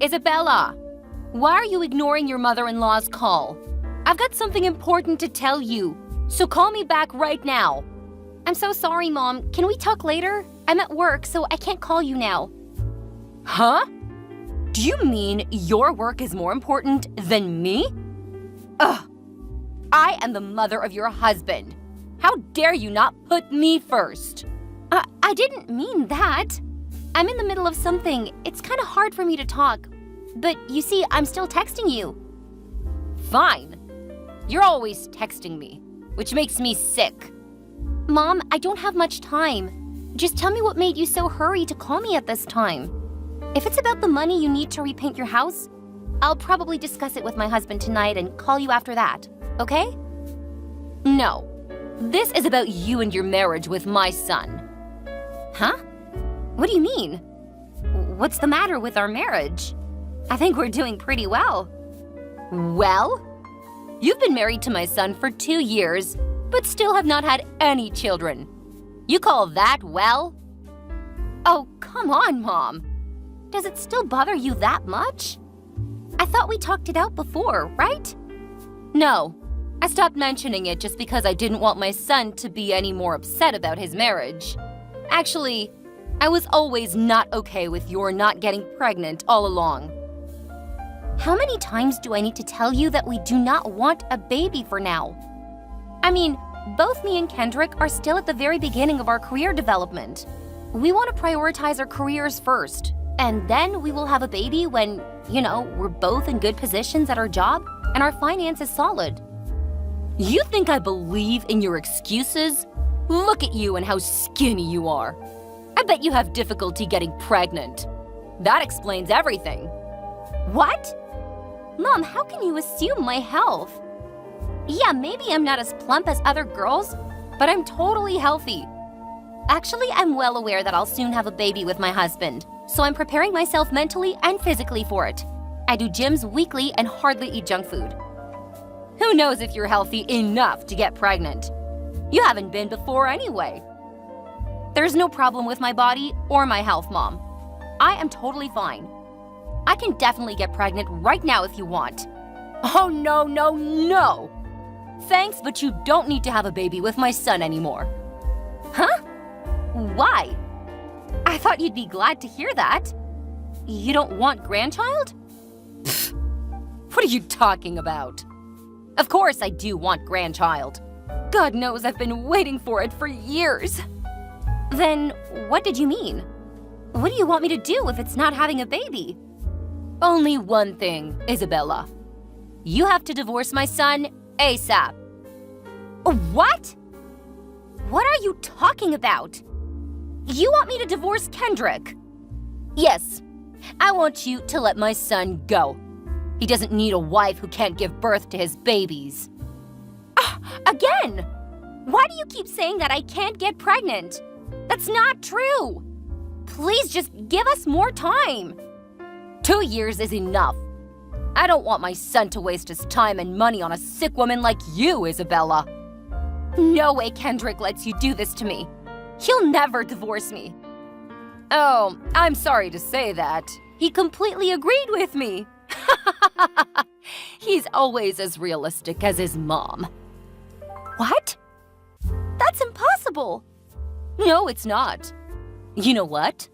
Isabella, why are you ignoring your mother-in-law's call? I've got something important to tell you, so call me back right now. I'm so sorry, Mom. Can we talk later? I'm at work, so I can't call you now. Huh? Do you mean your work is more important than me? Ugh. I am the mother of your husband. How dare you not put me first? I didn't mean that. I'm in the middle of something. It's kind of hard for me to talk. But you see, I'm still texting you. Fine. You're always texting me, which makes me sick. Mom, I don't have much time. Just tell me what made you so hurry to call me at this time. If it's about the money you need to repaint your house, I'll probably discuss it with my husband tonight and call you after that, okay? No. This is about you and your marriage with my son. Huh? What do you mean? What's the matter with our marriage? I think we're doing pretty well. Well? You've been married to my son for 2 years, but still have not had any children. You call that well? Oh, come on, Mom. Does it still bother you that much? I thought we talked it out before, right? No. I stopped mentioning it just because I didn't want my son to be any more upset about his marriage. Actually, I was always not okay with your not getting pregnant all along. How many times do I need to tell you that we do not want a baby for now? I mean, both me and Kendrick are still at the very beginning of our career development. We want to prioritize our careers first, and then we will have a baby when, we're both in good positions at our job and our finance is solid. You think I believe in your excuses? Look at you and how skinny you are. I bet you have difficulty getting pregnant. That explains everything. What? Mom, how can you assume my health? Yeah, maybe I'm not as plump as other girls, but I'm totally healthy. Actually, I'm well aware that I'll soon have a baby with my husband, so I'm preparing myself mentally and physically for it. I do gyms weekly and hardly eat junk food. Who knows if you're healthy enough to get pregnant? You haven't been before anyway. There's no problem with my body or my health, Mom. I am totally fine. I can definitely get pregnant right now if you want. Oh, no, no, no! Thanks, but you don't need to have a baby with my son anymore. Huh? Why? I thought you'd be glad to hear that. You don't want grandchild? Pfft, what are you talking about? Of course I do want grandchild. God knows I've been waiting for it for years. Then what did you mean? What do you want me to do if it's not having a baby? Only one thing, Isabella. You have to divorce my son ASAP. What? What are you talking about? You want me to divorce Kendrick? Yes, I want you to let my son go. He doesn't need a wife who can't give birth to his babies. Again! Why do you keep saying that I can't get pregnant? That's not true! Please just give us more time. 2 years is enough. I don't want my son to waste his time and money on a sick woman like you, Isabella. No way Kendrick lets you do this to me. He'll never divorce me. Oh, I'm sorry to say that. He completely agreed with me. He's always as realistic as his mom. What? That's impossible. No, it's not. You know what?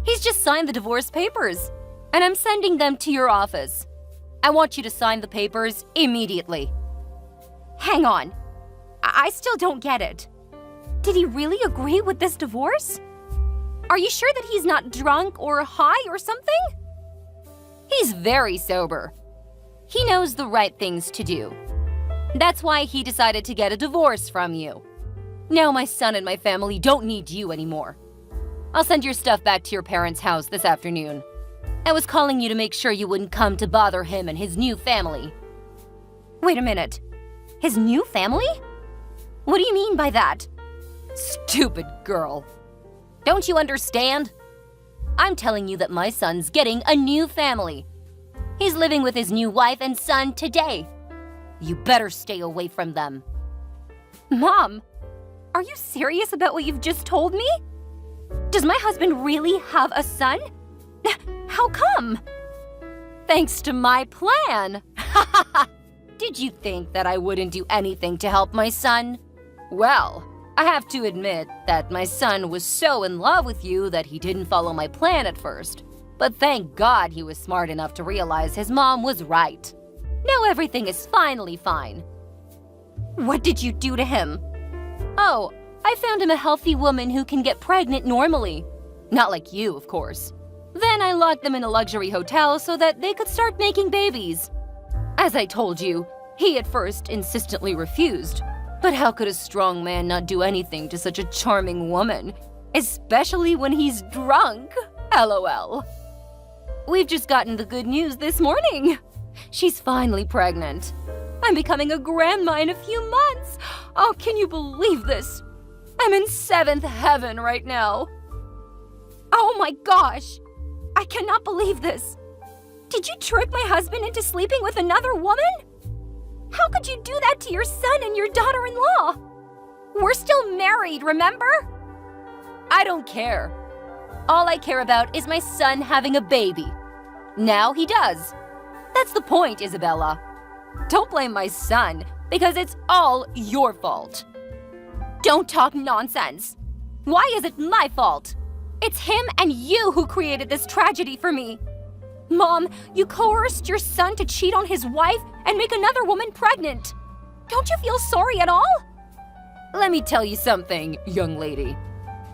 He's just signed the divorce papers, and I'm sending them to your office. I want you to sign the papers immediately. Hang on. I still don't get it. Did he really agree with this divorce? Are you sure that he's not drunk or high or something? He's very sober. He knows the right things to do. That's why he decided to get a divorce from you. Now my son and my family don't need you anymore. I'll send your stuff back to your parents' house this afternoon. I was calling you to make sure you wouldn't come to bother him and his new family. Wait a minute. His new family? What do you mean by that? Stupid girl. Don't you understand? I'm telling you that my son's getting a new family. He's living with his new wife and son today. You better stay away from them. Mom, are you serious about what you've just told me? Does my husband really have a son? How come? Thanks to my plan. Did you think that I wouldn't do anything to help my son? Well, I have to admit that my son was so in love with you that he didn't follow my plan at first. But thank God he was smart enough to realize his mom was right. Now everything is finally fine. What did you do to him? Oh, I found him a healthy woman who can get pregnant normally. Not like you, of course. Then I locked them in a luxury hotel so that they could start making babies. As I told you, he at first insistently refused. But how could a strong man not do anything to such a charming woman? Especially when he's drunk. LOL. We've just gotten the good news this morning. She's finally pregnant. I'm becoming a grandma in a few months. Oh, can you believe this? I'm in 7th heaven right now. Oh my gosh. I cannot believe this. Did you trick my husband into sleeping with another woman? How could you do that to your son and your daughter-in-law? We're still married, remember? I don't care. All I care about is my son having a baby. Now he does. That's the point, Isabella. Don't blame my son, because it's all your fault. Don't talk nonsense. Why is it my fault? It's him and you who created this tragedy for me. Mom, you coerced your son to cheat on his wife and make another woman pregnant. Don't you feel sorry at all? Let me tell you something, young lady.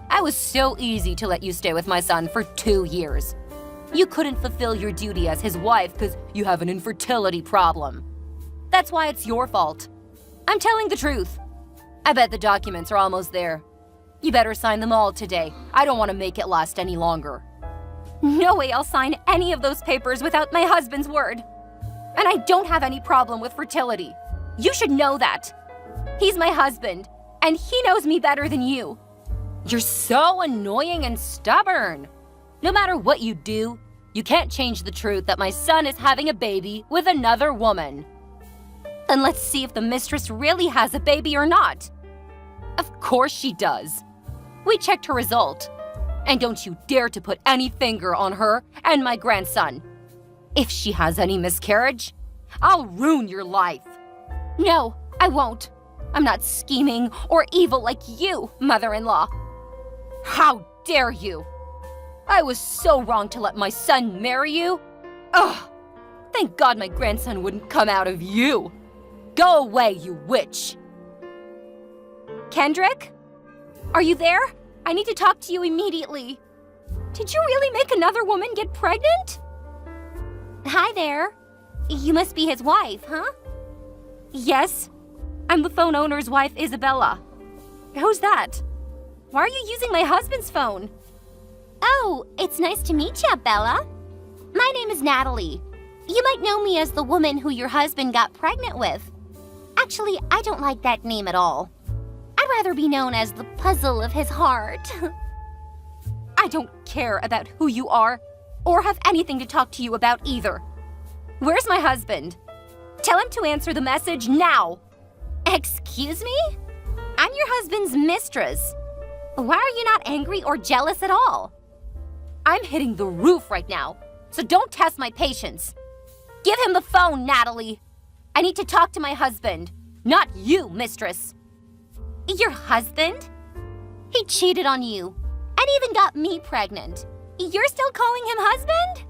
I was so easy to let you stay with my son for 2 years. You couldn't fulfill your duty as his wife because you have an infertility problem. That's why it's your fault. I'm telling the truth. I bet the documents are almost there. You better sign them all today. I don't want to make it last any longer. No way I'll sign any of those papers without my husband's word. And I don't have any problem with fertility. You should know that. He's my husband, and he knows me better than you. You're so annoying and stubborn. No matter what you do, you can't change the truth that my son is having a baby with another woman. And let's see if the mistress really has a baby or not. Of course she does. We checked her result. And don't you dare to put any finger on her and my grandson. If she has any miscarriage, I'll ruin your life. No, I won't. I'm not scheming or evil like you, mother-in-law. How dare you? I was so wrong to let my son marry you. Ugh! Thank God my grandson wouldn't come out of you. Go away, you witch. Kendrick? Are you there? I need to talk to you immediately. Did you really make another woman get pregnant? Hi there. You must be his wife, huh? Yes. I'm the phone owner's wife, Isabella. Who's that? Why are you using my husband's phone? Oh, it's nice to meet you, Bella. My name is Natalie. You might know me as the woman who your husband got pregnant with. Actually, I don't like that name at all. I'd rather be known as the puzzle of his heart. I don't care about who you are, or have anything to talk to you about either. Where's my husband? Tell him to answer the message now. Excuse me? I'm your husband's mistress. Why are you not angry or jealous at all? I'm hitting the roof right now, so don't test my patience. Give him the phone, Natalie. I need to talk to my husband, not you, mistress. Your husband? He cheated on you, and even got me pregnant. You're still calling him husband?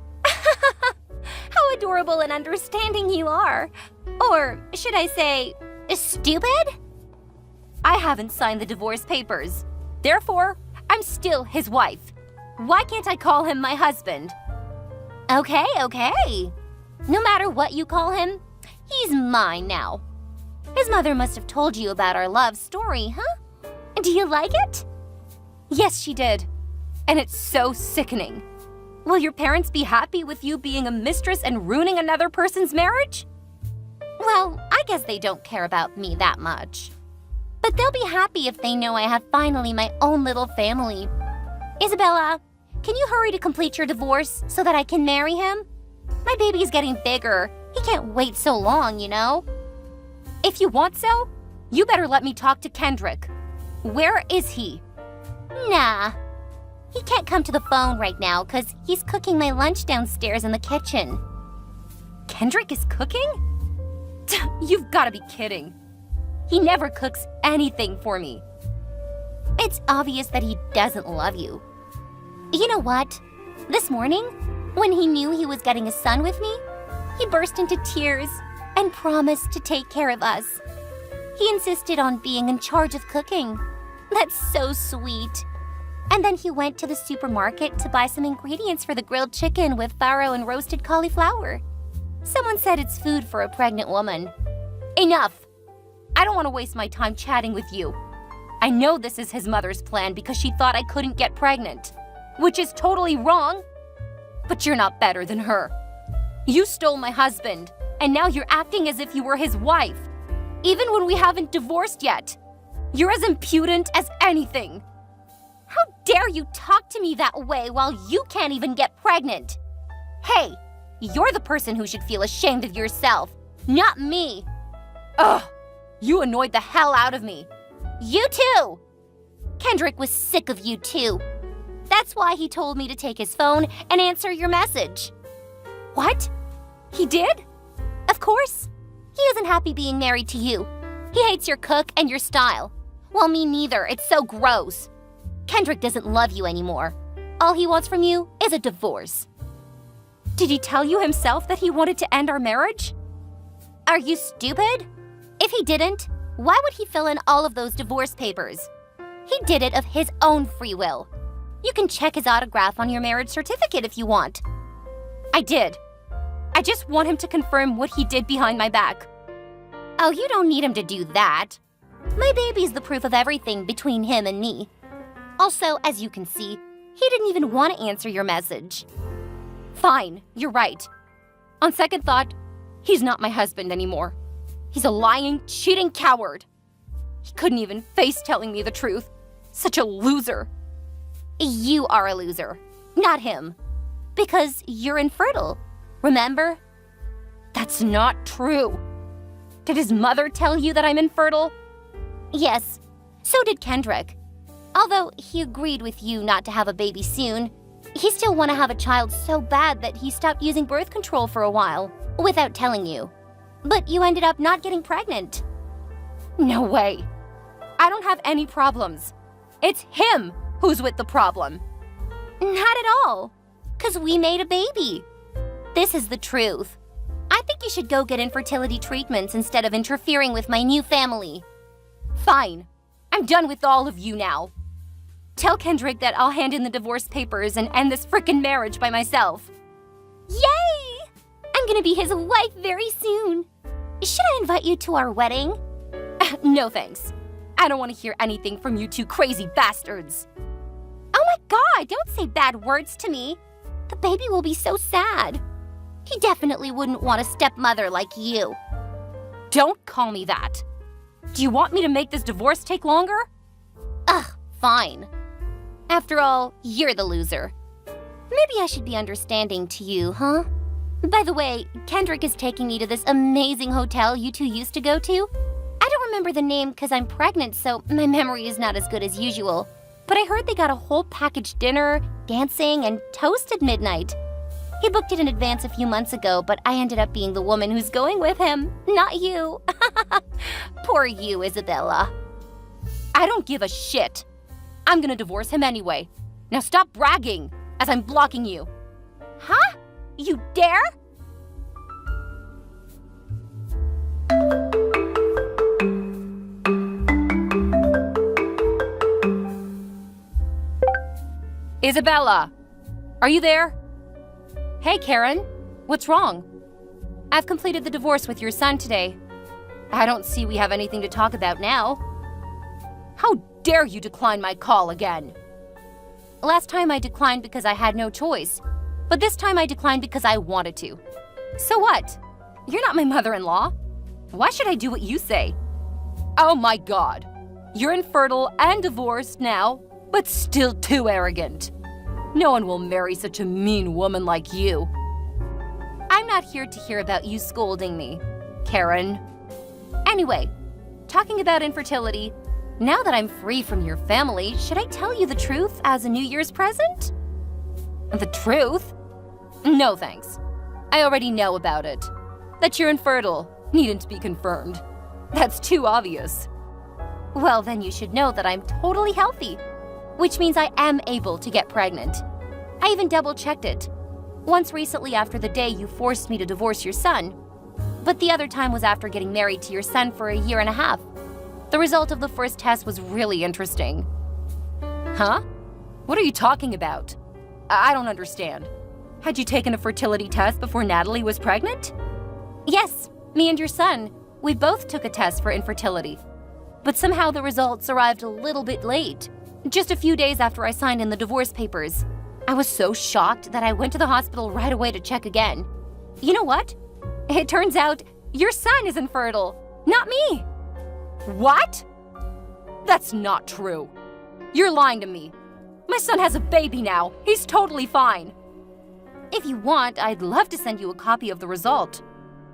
How adorable and understanding you are. Or should I say, stupid? I haven't signed the divorce papers. Therefore, I'm still his wife. Why can't I call him my husband? Okay. No matter what you call him, he's mine now. His mother must have told you about our love story, huh? Do you like it? Yes, she did. And it's so sickening. Will your parents be happy with you being a mistress and ruining another person's marriage? Well, I guess they don't care about me that much. But they'll be happy if they know I have finally my own little family. Isabella, can you hurry to complete your divorce so that I can marry him? My baby's getting bigger. He can't wait so long, you know? If you want so, you better let me talk to Kendrick. Where is he? Nah. He can't come to the phone right now because he's cooking my lunch downstairs in the kitchen. Kendrick is cooking? You've got to be kidding. He never cooks anything for me. It's obvious that he doesn't love you. You know what? This morning, when he knew he was getting a son with me, he burst into tears and promised to take care of us. He insisted on being in charge of cooking. That's so sweet. And then he went to the supermarket to buy some ingredients for the grilled chicken with farro and roasted cauliflower. Someone said it's food for a pregnant woman. Enough! I don't want to waste my time chatting with you. I know this is his mother's plan because she thought I couldn't get pregnant, which is totally wrong. But you're not better than her. You stole my husband, and now you're acting as if you were his wife, even when we haven't divorced yet. You're as impudent as anything. How dare you talk to me that way while you can't even get pregnant? Hey, you're the person who should feel ashamed of yourself, not me. Ugh, you annoyed the hell out of me. You too! Kendrick was sick of you too. That's why he told me to take his phone and answer your message. What? He did? Of course. He isn't happy being married to you. He hates your cook and your style. Well, me neither. It's so gross. Kendrick doesn't love you anymore. All he wants from you is a divorce. Did he tell you himself that he wanted to end our marriage? Are you stupid? If he didn't, why would he fill in all of those divorce papers? He did it of his own free will. You can check his autograph on your marriage certificate if you want. I did. I just want him to confirm what he did behind my back. Oh, you don't need him to do that. My baby's the proof of everything between him and me. Also, as you can see, he didn't even want to answer your message. Fine, you're right. On second thought, he's not my husband anymore. He's a lying, cheating coward. He couldn't even face telling me the truth. Such a loser. You are a loser, not him. Because you're infertile, remember? That's not true. Did his mother tell you that I'm infertile? Yes, so did Kendrick. Although he agreed with you not to have a baby soon, he still want to have a child so bad that he stopped using birth control for a while, without telling you. But you ended up not getting pregnant. No way. I don't have any problems. It's him who's with the problem. Not at all. 'Cause we made a baby. This is the truth. I think you should go get infertility treatments instead of interfering with my new family. Fine. I'm done with all of you now. Tell Kendrick that I'll hand in the divorce papers and end this frickin' marriage by myself. Yay! I'm gonna be his wife very soon. Should I invite you to our wedding? No thanks. I don't want to hear anything from you two crazy bastards. Oh my God, don't say bad words to me. The baby will be so sad. He definitely wouldn't want a stepmother like you. Don't call me that. Do you want me to make this divorce take longer? Ugh, fine. After all, you're the loser. Maybe I should be understanding to you, huh? By the way, Kendrick is taking me to this amazing hotel you two used to go to. I don't remember the name because I'm pregnant, so my memory is not as good as usual. But I heard they got a whole package dinner, dancing, and toast at midnight. He booked it in advance a few months ago, but I ended up being the woman who's going with him, not you. Poor you, Isabella. I don't give a shit. I'm gonna divorce him anyway. Now stop bragging, as I'm blocking you. Huh? You dare? Isabella, are you there? Hey, Karen, what's wrong? I've completed the divorce with your son today. I don't see we have anything to talk about now. How dare you decline my call again? Last time I declined because I had no choice, but this time I declined because I wanted to. So what? You're not my mother-in-law. Why should I do what you say? Oh my God. You're infertile and divorced now, but still too arrogant. No one will marry such a mean woman like you. I'm not here to hear about you scolding me, Karen. Anyway, talking about infertility, now that I'm free from your family, should I tell you the truth as a New Year's present? The truth? No thanks. I already know about it. That you're infertile needn't be confirmed. That's too obvious. Well, then you should know that I'm totally healthy, which means I am able to get pregnant. I even double-checked it. Once recently after the day you forced me to divorce your son, but the other time was after getting married to your son for a year and a half. The result of the first test was really interesting. Huh? What are you talking about? I don't understand. Had you taken a fertility test before Natalie was pregnant? Yes, me and your son. We both took a test for infertility. But somehow the results arrived a little bit late, just a few days after I signed in the divorce papers. I was so shocked that I went to the hospital right away to check again. You know what? It turns out your son is infertile, not me. What? That's not true. You're lying to me. My son has a baby now. He's totally fine. If you want, I'd love to send you a copy of the result.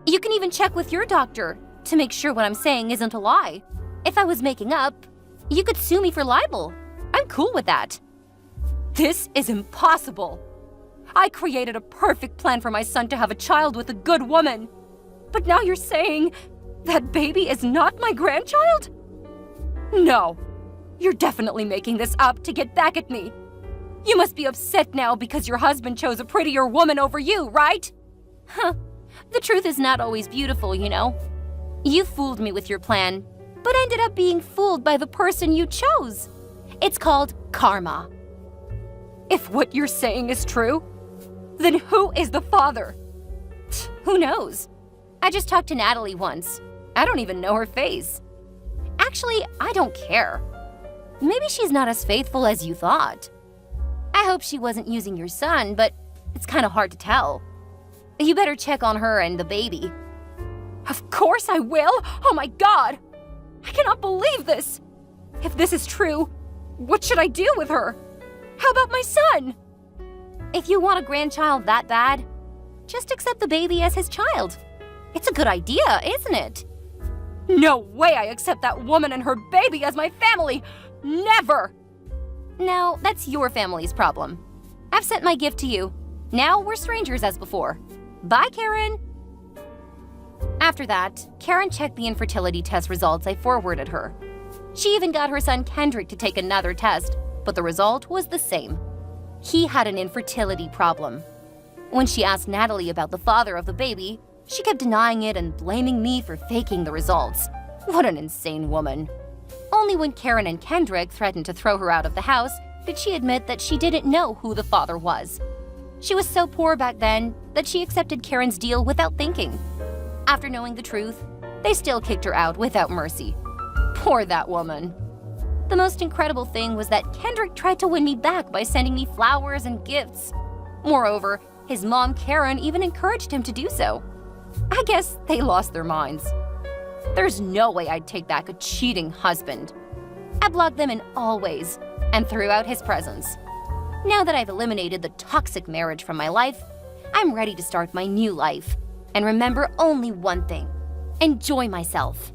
You can even check with your doctor to make sure what I'm saying isn't a lie. If I was making up, you could sue me for libel. I'm cool with that. This is impossible. I created a perfect plan for my son to have a child with a good woman. But now you're saying that baby is not my grandchild? No, you're definitely making this up to get back at me. You must be upset now because your husband chose a prettier woman over you, right? Huh, the truth is not always beautiful, you know. You fooled me with your plan, but ended up being fooled by the person you chose. It's called karma. If what you're saying is true, then who is the father? Who knows? I just talked to Natalie once. I don't even know her face. Actually, I don't care. Maybe she's not as faithful as you thought. I hope she wasn't using your son, but it's kind of hard to tell. You better check on her and the baby. Of course I will! Oh my God! I cannot believe this! If this is true, what should I do with her? How about my son? If you want a grandchild that bad, just accept the baby as his child. It's a good idea, isn't it? No way I accept that woman and her baby as my family! Never! Now, that's your family's problem. I've sent my gift to you. Now we're strangers as before. Bye, Karen! After that, Karen checked the infertility test results I forwarded her. She even got her son Kendrick to take another test, but the result was the same. He had an infertility problem. When she asked Natalie about the father of the baby, she kept denying it and blaming me for faking the results. What an insane woman. Only when Karen and Kendrick threatened to throw her out of the house did she admit that she didn't know who the father was. She was so poor back then that she accepted Karen's deal without thinking. After knowing the truth, they still kicked her out without mercy. Poor that woman. The most incredible thing was that Kendrick tried to win me back by sending me flowers and gifts. Moreover, his mom Karen even encouraged him to do so. I guess they lost their minds. There's no way I'd take back a cheating husband. I blocked them in all ways and threw out his presence. Now that I've eliminated the toxic marriage from my life, I'm ready to start my new life. And remember only one thing: enjoy myself.